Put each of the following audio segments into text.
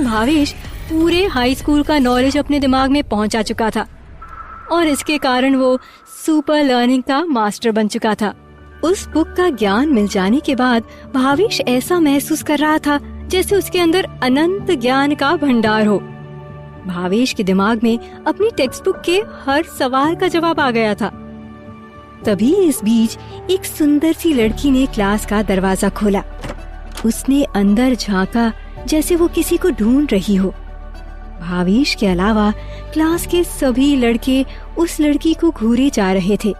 भावेश पूरे high school का knowledge अपने दिमाग में पहुंचा चुका था और इसके कारण वो सुपर लर्निंग का मास्टर बन चुका था। उस बुक का ज्ञान मिल जाने के बाद भावेश ऐसा महसूस कर रहा था जैसे उसके अंदर अनंत ज्ञान का भंडार हो। भावेश के दिमाग में अपनी टेक्स्ट बुक के हर सवाल का जवाब आ गया था। तभी इस बीच एक सुंदर सी लड़की ने क्लास का दरवाजा खोला। उसने अंदर झांका जैसे वो किसी को ढूंढ रही हो। भावेश के अलावा क्लास के सभी लड़के उस लड़की को घूरे जा रहे थे।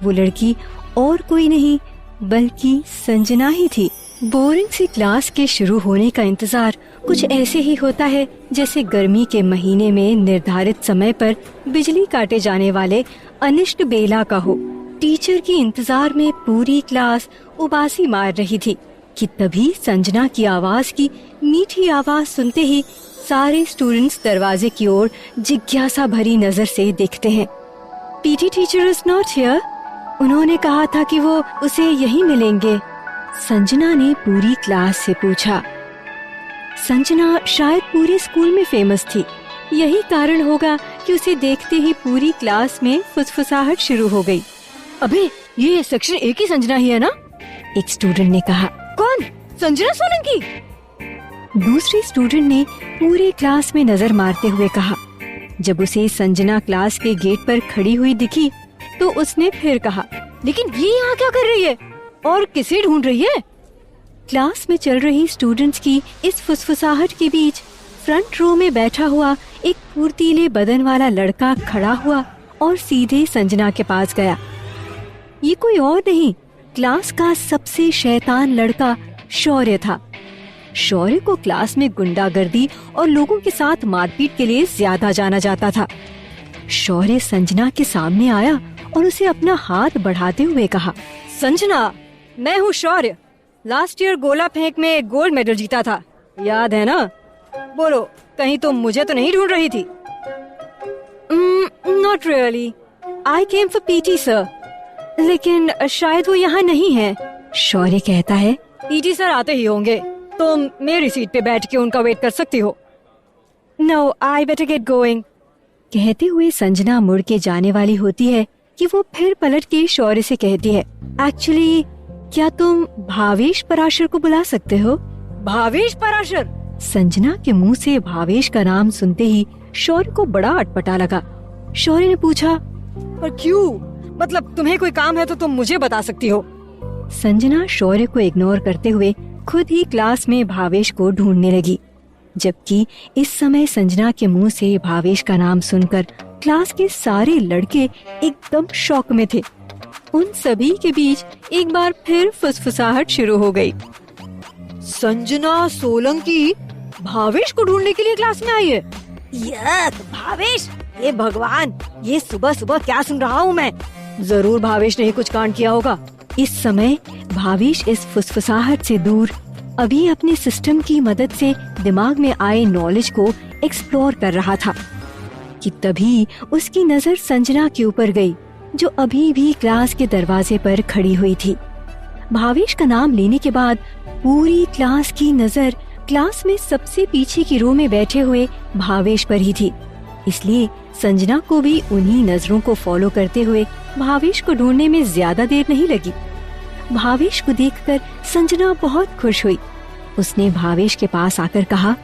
वो लड़की और कोई नहीं बल्कि संजना ही थी। बोरिंग सी क्लास के शुरू होने का इंतजार कुछ ऐसे ही होता है जैसे गर्मी के महीने में निर्धारित समय पर बिजली काटे जाने वाले अनिष्ट बेला का हो। टीचर के इंतजार में पूरी क्लास उबासी मार रही थी कि तभी संजना की आवाज की मीठी आवाज सुनते ही सारे स्टूडेंट्स दरवाजे की ओर जिज्ञासा भरी नजर से देखते हैं। PT teacher is not here. उन्होंने कहा था कि वो उसे यहीं मिलेंगे। संजना ने पूरी क्लास से पूछा। संजना शायद पूरे स्कूल में फेमस थी। यही कारण होगा कि उसे देखते ही पूरी क्लास में फुसफुसाहट शुरू हो गई। अबे ये सेक्शन ए की संजना ही है ना? एक स्टूडेंट ने कहा। कौन? संजना सोलंकी? दूसरे स्टूडेंट ने पूरे क्लास में नजर मारते हुए कहा। जब उसे संजना क्लास के गेट पर खड़ी हुई दिखी तो उसने फिर कहा, लेकिन ये यहाँ क्या कर रही है और किसे ढूंढ रही है? क्लास में चल रही स्टूडेंट्स की इस फुसफुसाहट के बीच फ्रंट रो में बैठा हुआ एक फुर्तीले बदन वाला लड़का खड़ा हुआ और सीधे संजना के पास गया। ये कोई और नहीं, क्लास का सबसे शैतान लड़का शौर्य था। शौर्य को क्लास में गुंडागर्दी और लोगों के साथ मारपीट के लिए ज्यादा जाना जाता था। शौर्य संजना के सामने आया और उसे अपना हाथ बढ़ाते हुए कहा, संजना, मैं हूँ शौर्य। लास्ट ईयर गोला फेंक में गोल्ड मेडल जीता था, याद है ना? बोलो, कहीं तुम मुझे तो नहीं ढूंढ रही थी? Not really, I came for PT sir. लेकिन शायद वो यहाँ नहीं है। शौर्य कहता है, पीटी सर आते ही होंगे, तुम मेरी सीट पे बैठ के उनका वेट कर सकती हो। No, I better get going. कहते हुए संजना मुड़ के जाने वाली होती है कि वो फिर पलट के शौर्य से कहती है, एक्चुअली क्या तुम भावेश पराशर को बुला सकते हो? भावेश पराशर? संजना के मुंह से भावेश का नाम सुनते ही शौर्य को बड़ा अटपटा लगा। शौर्य ने पूछा, पर क्यों? मतलब तुम्हें कोई काम है तो तुम मुझे बता सकती हो। संजना शौर्य को इग्नोर करते हुए खुद ही क्लास में भावेश को ढूंढने लगी। जबकि इस समय संजना के मुंह से भावेश का नाम सुनकर क्लास के सारे लड़के एकदम शॉक में थे। उन सभी के बीच एक बार फिर फुसफुसाहट शुरू हो गई। संजना सोलंकी भावेश को ढूंढने के लिए क्लास में आई है। यक, भावेश! ये भगवान, ये सुबह सुबह क्या सुन रहा हूँ मैं? जरूर भावेश ने ही कुछ कांड किया होगा। इस समय भावेश इस फुसफुसाहट से दूर अभी अपने सिस्टम की मदद से दिमाग में आए नॉलेज को एक्सप्लोर कर रहा था कि तभी उसकी नजर संजना के ऊपर गई, जो अभी भी क्लास के दरवाजे पर खड़ी हुई थी। भावेश का नाम लेने के बाद पूरी क्लास की नजर क्लास में सबसे पीछे की रो में बैठे हुए भावेश पर ही थी। इसलिए संजना को भी उन्हीं नजरों को फॉलो करते हुए भावेश को ढूंढने में ज्यादा देर नहीं लगी। भावेश को देखकर संजना बहुत खुश हुई। उसने भावेश के पास आकर कहा,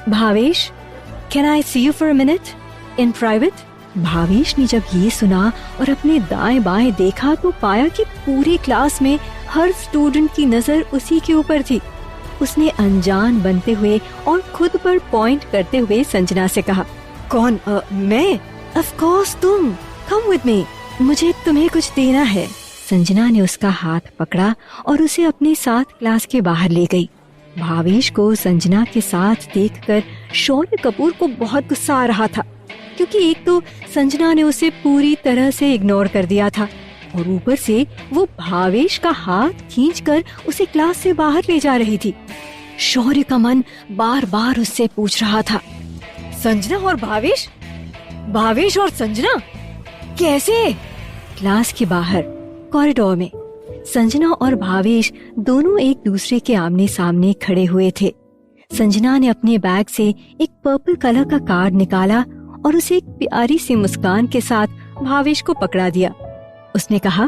Bhavesh, can I see you for a minute in private? Bhavesh ने जब ये सुना और अपने दाएं बाएं देखा तो पाया कि पूरी क्लास में हर स्टूडेंट की नजर उसी के ऊपर थी। उसने अनजान बनते हुए और खुद पर पॉइंट करते हुए संजना से कहा, कौन? मैं? ऑफ कोर्स तुम। कम विद मी, मुझे तुम्हें कुछ देना है। संजना ने उसका हाथ पकड़ा और उसे अपने साथ क्लास के बाहर ले गई। भावेश को संजना के साथ देखकर शौर्य कपूर को बहुत गुस्सा आ रहा था, क्योंकि एक तो संजना ने उसे पूरी तरह से इग्नोर कर दिया था और ऊपर से वो भावेश का हाथ खींचकर उसे क्लास से बाहर ले जा रही थी। शौर्य का मन बार बार उससे पूछ रहा था, संजना और भावेश? भावेश और संजना कैसे? क्लास के बाहर कॉरिडोर में संजना और भावेश दोनों एक दूसरे के आमने सामने खड़े हुए थे। संजना ने अपने बैग से एक पर्पल कलर का कार्ड निकाला और उसे एक प्यारी सी मुस्कान के साथ भावेश को पकड़ा दिया। उसने कहा,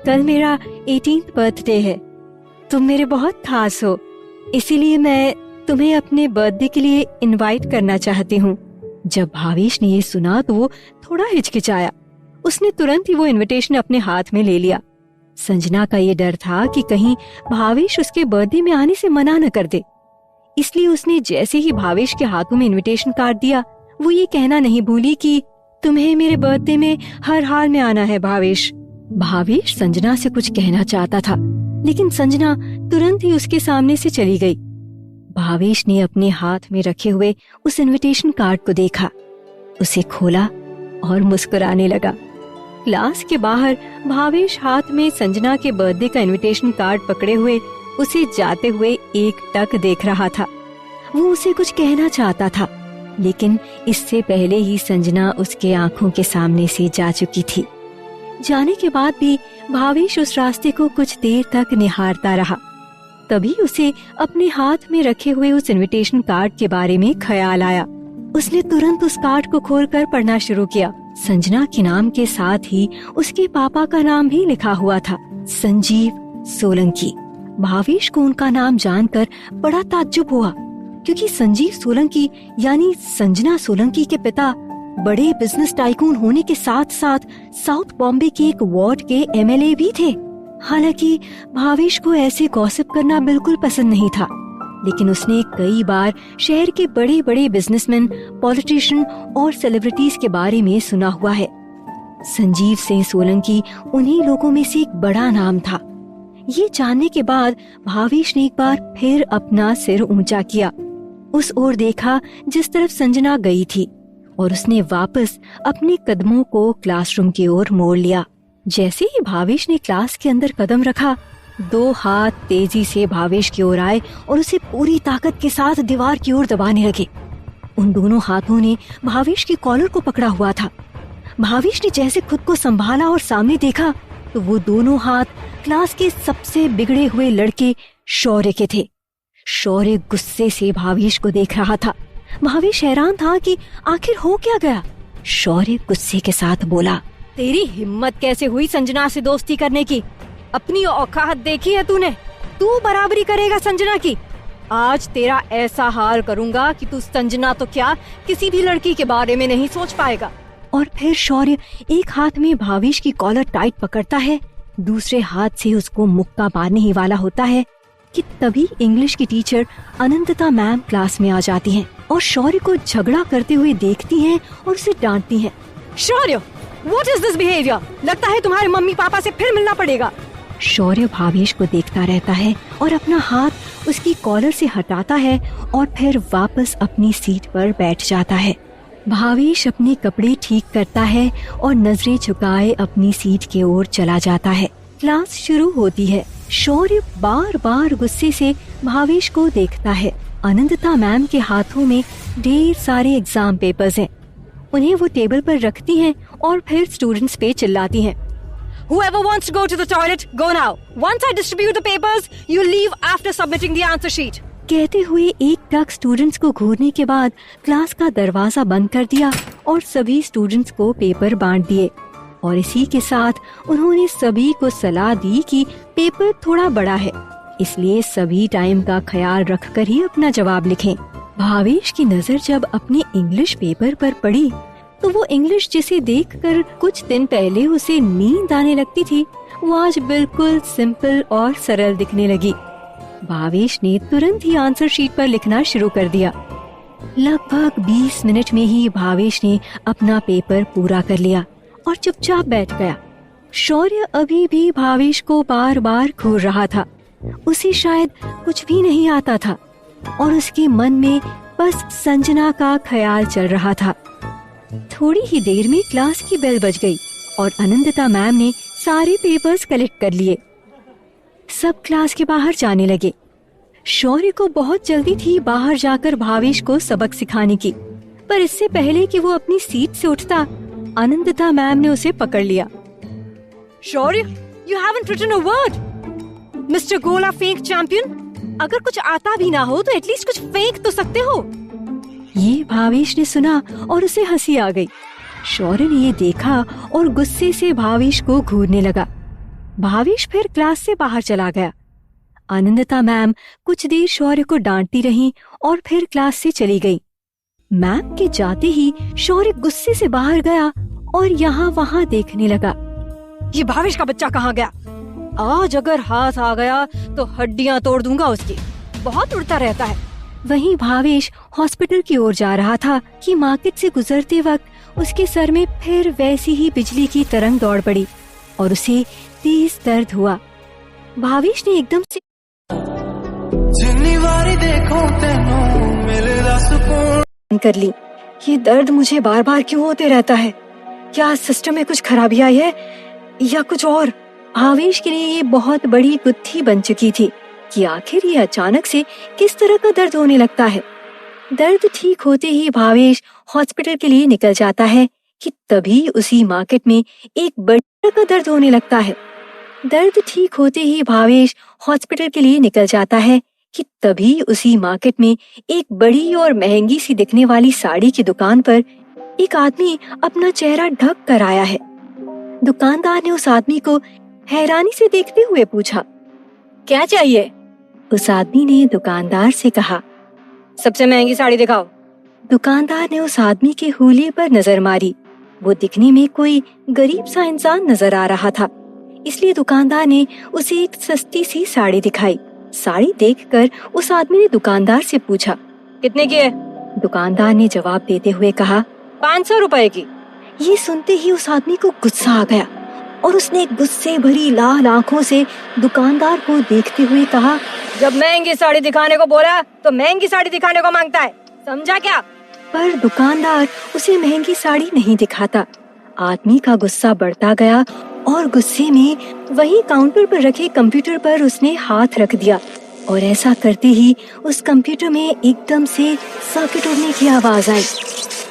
कल मेरा 18th बर्थडे है, तुम मेरे बहुत खास हो, इसीलिए मैं तुम्हें अपने बर्थडे के लिए इनवाइट करना चाहती हूँ। जब भावेश ने ये सुना तो वो थोड़ा हिचकिचाया। उसने तुरंत ही वो इनविटेशन अपने हाथ में ले लिया। संजना का ये डर था कि कहीं भावेश उसके बर्थडे में आने से मना न कर दे, इसलिए उसने जैसे ही भावेश के हाथों में इनविटेशन कार्ड दिया, वो ये कहना नहीं भूली कि तुम्हें मेरे बर्थडे में हर हाल में आना है भावेश। भावेश संजना से कुछ कहना चाहता था, लेकिन संजना तुरंत ही उसके सामने से चली गई। भावेश ने अपने हाथ में रखे हुए उस इनविटेशन कार्ड को देखा, उसे खोला और मुस्कुराने लगा। क्लास के बाहर भावेश हाथ में संजना के बर्थडे का इनविटेशन कार्ड पकड़े हुए उसे जाते हुए एकटक देख रहा था। वो उसे कुछ कहना चाहता था, लेकिन इससे पहले ही संजना उसके आंखों के सामने से जा चुकी थी। जाने के बाद भी भावेश उस रास्ते को कुछ देर तक निहारता रहा। तभी उसे अपने हाथ में रखे हुए उस इनविटेशन कार्ड के बारे में ख्याल आया। उसने तुरंत उस कार्ड को खोलकर पढ़ना शुरू किया। संजना के नाम के साथ ही उसके पापा का नाम भी लिखा हुआ था, संजीव सोलंकी। भावेश को उनका नाम जानकर बड़ा ताज्जुब हुआ, क्योंकि संजीव सोलंकी यानी संजना सोलंकी के पिता बड़े बिजनेस टाइकून होने के साथ साथ साउथ बॉम्बे के एक वार्ड के MLA भी थे। हालांकि भावेश को ऐसे गॉसिप करना बिल्कुल पसंद नहीं था, लेकिन उसने कई बार शहर के बड़े बड़े बिजनेसमैन, पॉलिटिशियन और सेलिब्रिटीज के बारे में सुना हुआ है। संजीव सिंह सोलंकी उन्हीं लोगों में से एक बड़ा नाम था। ये जानने के बाद भावेश ने एक बार फिर अपना सिर ऊंचा किया, उस ओर देखा जिस तरफ संजना गई थी, और उसने वापस अपने कदमों को क्लासरूम की ओर मोड़ लिया। जैसे ही भावेश ने क्लास के अंदर कदम रखा, 2 हाथ तेजी से भावेश की ओर आए और उसे पूरी ताकत के साथ दीवार की ओर दबाने लगे। उन दोनों हाथों ने भावेश की कॉलर को पकड़ा हुआ था। भावेश ने जैसे खुद को संभाला और सामने देखा तो वो दोनों हाथ क्लास के सबसे बिगड़े हुए लड़के शौर्य के थे। शौर्य गुस्से से भावेश को देख रहा था। भावेश हैरान था कि आखिर हो क्या गया। शौर्य गुस्से के साथ बोला, तेरी हिम्मत कैसे हुई संजना से दोस्ती करने की? अपनी औकात देखी है तूने? तू बराबरी करेगा संजना की? आज तेरा ऐसा हाल करूंगा कि तू संजना तो क्या किसी भी लड़की के बारे में नहीं सोच पाएगा। और फिर शौर्य एक हाथ में भावेश की कॉलर टाइट पकड़ता है, दूसरे हाथ से उसको मुक्का मारने ही वाला होता है कि तभी इंग्लिश की टीचर अनंतता मैम क्लास में आ जाती हैं और शौर्य को झगड़ा करते हुए देखती हैं और उसे डांटती हैं। शौर्य, व्हाट इज दिस बिहेवियर? लगता है तुम्हारे मम्मी पापा से फिर मिलना पड़ेगा। शौर्य भावेश को देखता रहता है और अपना हाथ उसकी कॉलर से हटाता है और फिर वापस अपनी सीट पर बैठ जाता है। भावेश अपने कपड़े ठीक करता है और नजरें झुकाए अपनी सीट की ओर चला जाता है। क्लास शुरू होती है। शौर्य बार बार गुस्से से भावेश को देखता है। अनंतता मैम के हाथों में ढेर सारे एग्जाम पेपर्स हैं। उन्हें वो टेबल पर रखती हैं और फिर स्टूडेंट्स पे चिल्लाती हैं। Whoever wants to go to the toilet, go now. Once I distribute the papers, you leave after submitting the answer sheet. कहते हुए एक टक स्टूडेंट्स को घूरने के बाद क्लास का दरवाजा बंद कर दिया और सभी स्टूडेंट्स को पेपर बांट दिए। और इसी के साथ उन्होंने सभी को सलाह दी कि पेपर थोड़ा बड़ा है, इसलिए सभी टाइम का ख्याल रखकर ही अपना जवाब लिखें। भावेश की नजर जब अपने इंग्लिश पेपर पर पड़ी तो वो इंग्लिश जिसे देखकर कुछ दिन पहले उसे नींद आने लगती थी, वो आज बिल्कुल सिंपल और सरल दिखने लगी। भावेश ने तुरंत ही आंसर शीट पर लिखना शुरू कर दिया। लगभग 20 मिनट में ही भावेश ने अपना पेपर पूरा कर लिया और चुपचाप बैठ गया। शौर्य अभी भी भावेश को बार बार घूर रहा था। उसे शायद कुछ भी नहीं आता था और उसके मन में बस संजना का ख्याल चल रहा था। थोड़ी ही देर में क्लास की बेल बज गई और अनंतता मैम ने सारे पेपर्स कलेक्ट कर लिए। सब क्लास के बाहर जाने लगे। शौर्य को बहुत जल्दी थी बाहर जाकर भावेश को सबक सिखाने की, पर इससे पहले कि वो अपनी सीट से उठता, अनंतता मैम ने उसे पकड़ लिया। शौर्य, you haven't written a word. Mr. Gola Fink Champion, अगर कुछ आता भी ना हो तो एटलीस्ट कुछ फेंक तो सकते हो। ये भावेश ने सुना और उसे हंसी आ गई। शौर्य ने ये देखा और गुस्से से भावेश को घूरने लगा। भावेश फिर क्लास से बाहर चला गया। आनंदिता मैम कुछ देर शौर्य को डांटती रहीं और फिर क्लास से चली गई। मैम के जाते ही शौर्य गुस्से से बाहर गया और यहाँ वहाँ देखने लगा। ये भावेश का बच्चा कहाँ गया? आज अगर हाथ आ गया तो हड्डियाँ तोड़ दूंगा उसकी। बहुत उड़ता रहता है। वहीं भावेश हॉस्पिटल की ओर जा रहा था कि मार्केट से गुजरते वक्त उसके सर में फिर वैसी ही बिजली की तरंग दौड़ पड़ी और उसे तेज दर्द हुआ। भावेश ने एकदम से कर ली। ये दर्द मुझे बार बार क्यों होते रहता है? क्या सिस्टम में कुछ खराबी आई है या कुछ और? भावेश के लिए ये बहुत बड़ी गुत्थी बन चुकी थी कि आखिर ये अचानक से किस तरह का दर्द होने लगता है। दर्द ठीक होते ही भावेश हॉस्पिटल के लिए निकल जाता है कि तभी उसी मार्केट में एक बड़ी तरह का दर्द होने लगता है। दर्द ठीक होते ही भावेश हॉस्पिटल के लिए निकल जाता है कि तभी उसी मार्केट में एक बड़ी और महंगी सी दिखने वाली साड़ी की दुकान पर एक आदमी अपना चेहरा ढक कर आया है। दुकानदार ने उस आदमी को हैरानी से देखते हुए पूछा, क्या चाहिए? उस आदमी ने दुकानदार से कहा, सबसे महंगी साड़ी दिखाओ। दुकानदार ने उस आदमी के हुलिये पर नजर मारी। वो दिखने में कोई गरीब सा इंसान नजर आ रहा था, इसलिए दुकानदार ने उसे एक सस्ती सी साड़ी दिखाई। साड़ी देखकर उस आदमी ने दुकानदार से पूछा, कितने की है? दुकानदार ने जवाब देते हुए कहा, 500 रुपए की। ये सुनते ही उस आदमी को गुस्सा आ गया और उसने गुस्से भरी लाल आंखों से दुकानदार को देखते हुए कहा, जब महंगी साड़ी दिखाने को बोला तो महंगी साड़ी दिखाने को मांगता है, समझा क्या? पर दुकानदार उसे महंगी साड़ी नहीं दिखाता। आदमी का गुस्सा बढ़ता गया और गुस्से में वही काउंटर पर रखे कंप्यूटर पर उसने हाथ रख दिया और ऐसा करते ही उस कंप्यूटर में एकदम से सर्किट उड़ने की आवाज आई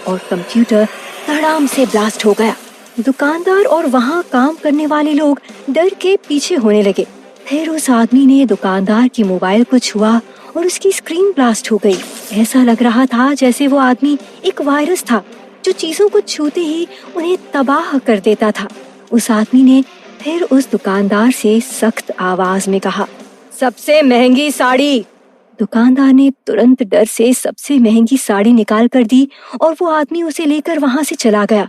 और कंप्यूटर धड़ाम से ब्लास्ट हो गया। दुकानदार और वहाँ काम करने वाले लोग डर के पीछे होने लगे। फिर उस आदमी ने दुकानदार की मोबाइल को छुआ और उसकी स्क्रीन ब्लास्ट हो गई। ऐसा लग रहा था जैसे वो आदमी एक वायरस था जो चीजों को छूते ही उन्हें तबाह कर देता था। उस आदमी ने फिर उस दुकानदार से सख्त आवाज में कहा, सबसे महंगी साड़ी। दुकानदार ने तुरंत डर से सबसे महंगी साड़ी निकाल कर दी और वो आदमी उसे लेकर वहाँ से चला गया।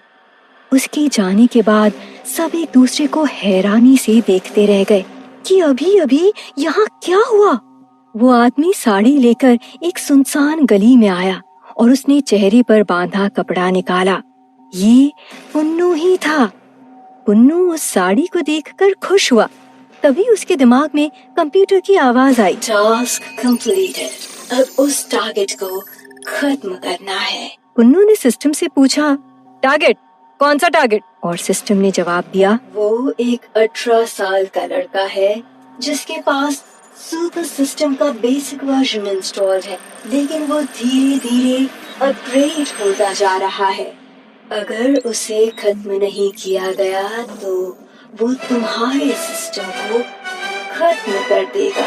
उसके जाने के बाद सब एक दूसरे को हैरानी से देखते रह गए कि अभी अभी यहाँ क्या हुआ। वो आदमी साड़ी लेकर एक सुनसान गली में आया और उसने चेहरे पर बांधा कपड़ा निकाला। ये पुन्नू ही था। पुन्नू उस साड़ी को देखकर खुश हुआ। तभी उसके दिमाग में कंप्यूटर की आवाज आई, टास्क कंप्लीटेड, अब उस टारगेट को खत्म करना है। पुन्नू ने सिस्टम से पूछा, टारगेट? कौन सा टारगेट? और सिस्टम ने जवाब दिया, वो एक 18 साल का लड़का है जिसके पास सुपर सिस्टम का बेसिक वर्जन इंस्टॉल्ड है, लेकिन वो धीरे धीरे अपग्रेड होता जा रहा है। अगर उसे खत्म नहीं किया गया तो वो तुम्हारे सिस्टम को खत्म कर देगा।